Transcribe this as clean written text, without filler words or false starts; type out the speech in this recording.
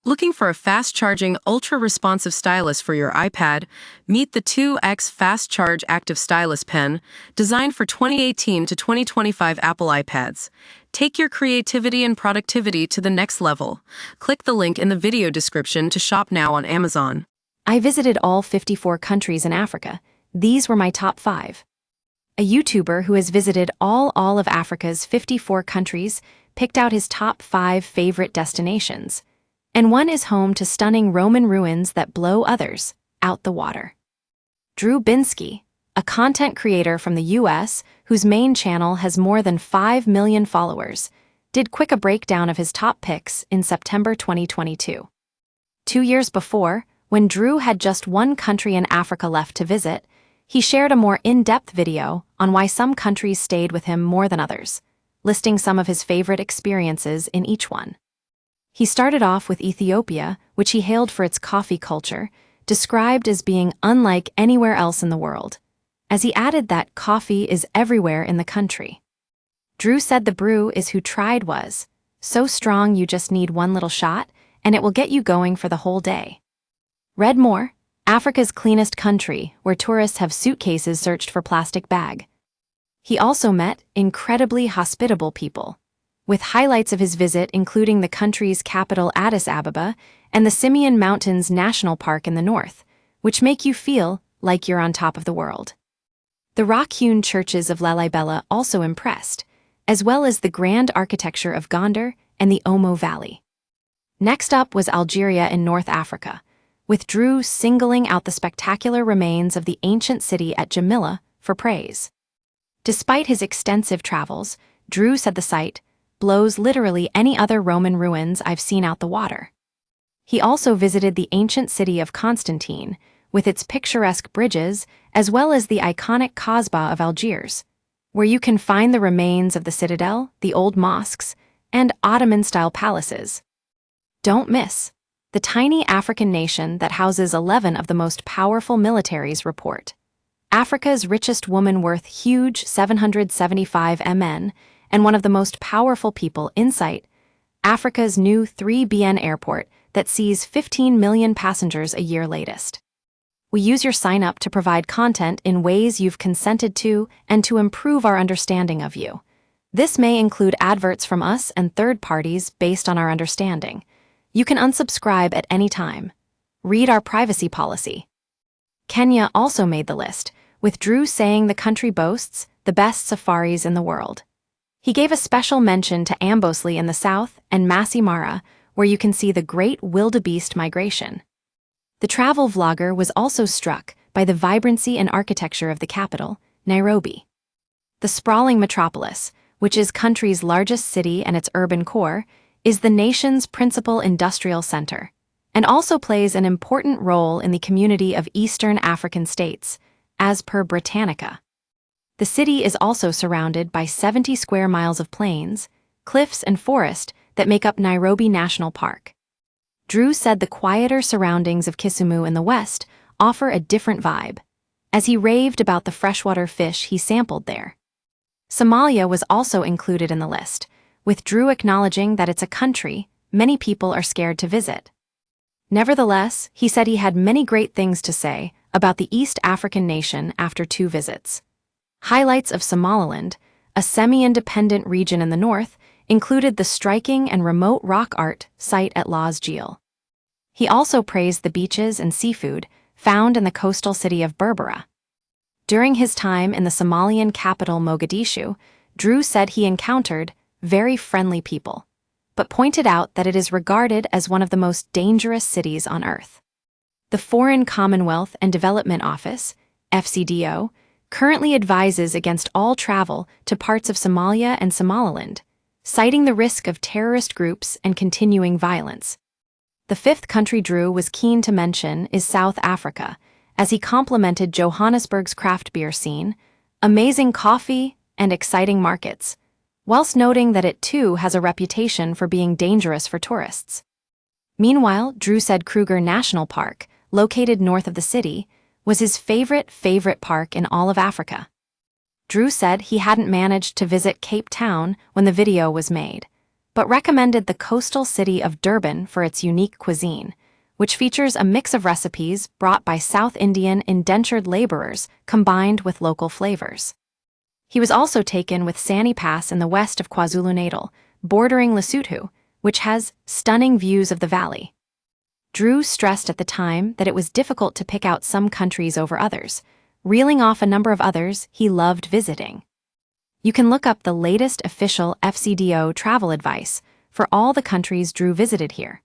Looking for a fast-charging, ultra-responsive stylus for your iPad? Meet the 2X Fast Charge Active Stylus Pen, designed for 2018 to 2025 Apple iPads. Take your creativity and productivity to the next level. Click the link in the video description to shop now on Amazon. I visited all 54 countries in Africa. These were my top 5. A YouTuber who has visited all of Africa's 54 countries picked out his top 5 favorite destinations. And one is home to stunning Roman ruins that blow others out the water. Drew Binsky, a content creator from the US whose main channel has more than 5 million followers, did a breakdown of his top picks in September 2022. 2 years before, when Drew had just one country in Africa left to visit, he shared a more in-depth video on why some countries stayed with him more than others, listing some of his favorite experiences in each one. He started off with Ethiopia, which he hailed for its coffee culture, described as being unlike anywhere else in the world, as he added that coffee is everywhere in the country. Drew said the brew is who tried was so strong you just need one little shot, and it will get you going for the whole day. Read more, Africa's cleanest country, where tourists have suitcases searched for plastic bag. He also met incredibly hospitable people, with highlights of his visit including the country's capital Addis Ababa and the Simien Mountains National Park in the north, which make you feel like you're on top of the world. The rock-hewn churches of Lalibela also impressed, as well as the grand architecture of Gondar and the Omo Valley. Next up was Algeria in North Africa, with Drew singling out the spectacular remains of the ancient city at Jamila for praise. Despite his extensive travels, Drew said the site blows literally any other Roman ruins I've seen out the water. He also visited the ancient city of Constantine, with its picturesque bridges, as well as the iconic Kasbah of Algiers, where you can find the remains of the citadel, the old mosques, and Ottoman-style palaces. Don't miss the tiny African nation that houses 11 of the most powerful militaries report. Africa's richest woman worth huge 775 MN, and one of the most powerful people in sight, Africa's new 3BN airport that sees 15 million passengers a year latest. We use your sign-up to provide content in ways you've consented to and to improve our understanding of you. This may include adverts from us and third parties based on our understanding. You can unsubscribe at any time. Read our privacy policy. Kenya also made the list, with Drew saying the country boasts the best safaris in the world. He gave a special mention to Amboseli in the south and Masai Mara, where you can see the great wildebeest migration. The travel vlogger was also struck by the vibrancy and architecture of the capital, Nairobi. The sprawling metropolis, which is country's largest city and its urban core, is the nation's principal industrial center, and also plays an important role in the community of Eastern African states, as per Britannica. The city is also surrounded by 70 square miles of plains, cliffs, and forest that make up Nairobi National Park. Drew said the quieter surroundings of Kisumu in the west offer a different vibe, as he raved about the freshwater fish he sampled there. Somalia was also included in the list, with Drew acknowledging that it's a country many people are scared to visit. Nevertheless, he said he had many great things to say about the East African nation after 2 visits. Highlights of Somaliland, a semi-independent region in the north, included the striking and remote rock art site at Las Jeel. He also praised the beaches and seafood found in the coastal city of Berbera. During his time in the Somalian capital Mogadishu, Drew said he encountered very friendly people, but pointed out that it is regarded as one of the most dangerous cities on earth. The Foreign Commonwealth and Development Office, FCDO, currently advises against all travel to parts of Somalia and Somaliland, citing the risk of terrorist groups and continuing violence. The 5th country Drew was keen to mention is South Africa, as he complimented Johannesburg's craft beer scene, amazing coffee, and exciting markets, whilst noting that it too has a reputation for being dangerous for tourists. Meanwhile, Drew said Kruger National Park, located north of the city, was his favorite park in all of Africa. Drew said he hadn't managed to visit Cape Town when the video was made, but recommended the coastal city of Durban for its unique cuisine, which features a mix of recipes brought by South Indian indentured laborers combined with local flavors. He was also taken with Sani Pass in the west of KwaZulu-Natal, bordering Lesotho, which has stunning views of the valley. Drew stressed at the time that it was difficult to pick out some countries over others, reeling off a number of others he loved visiting. You can look up the latest official FCDO travel advice for all the countries Drew visited here.